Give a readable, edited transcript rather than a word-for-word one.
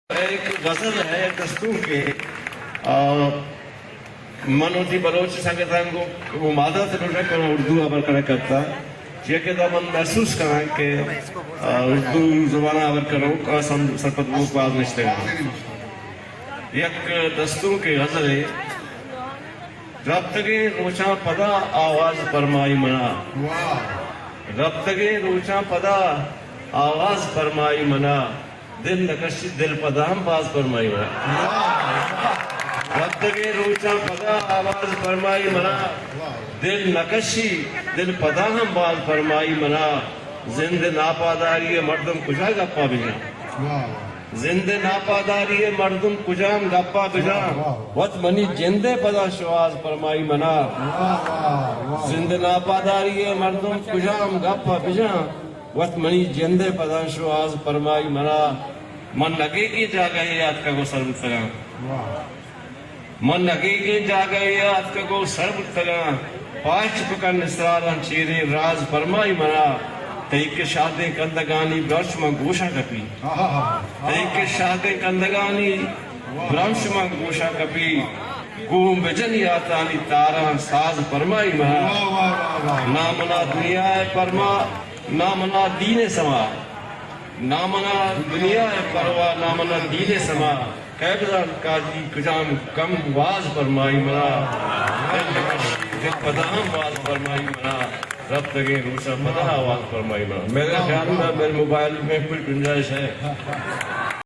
ایک غزل ہے دستور کے منوتی بلوچ سنگتان کو وہ مادہ سے روشن کرنا اردو عبر کرنا کرتا یہ کہ من محسوس کرنا کہ اردو زبانہ عبر کرنا سرپت وہ باز نشتے گا یک دستور کے غزل ہے ربتگے روچاں پدا آواز فرمائی منا ربتگے روچاں پدا آواز فرمائی منا دل نکشی دل پدا ہم باز فرمائی منا ربتگے روچاں پدا آواز فرمائی منا دل نکشی دل پدا ہم باز فرمائی منا زند ناپاداری مردم کجا گپا بجا زند ناپاداری مردم کجام گپا بجا وط منی جندے پدا شواز فرمائی منا زند ناپاداری مردم کجام گپا بجا وقت منی جندے پدا شواز فرمائی منا من لگے گی جا گئے یاد کا گو سر بتگا من لگے گی جا گئے یاد کا گو سر بتگا پاش پکر نسراران چیرے راز فرمائی منا تیک شادیں کندگانی برش میں گوشہ کپی تیک شادیں کندگانی برش میں گوشہ کپی گوم بجن یاتانی تاران ساز فرمائی منا نامنا دنیا پرما نامنا دین سما نامنا دنیا پروا نامنا دین سما قیبزان قاضی کجام کم باز فرمائی منا دل پدام باز فرمائی منا رب تگے روشا پدا آواز فرمائی منا میرے خیال میں میرے موبائل میں کوئی گنجائش ہے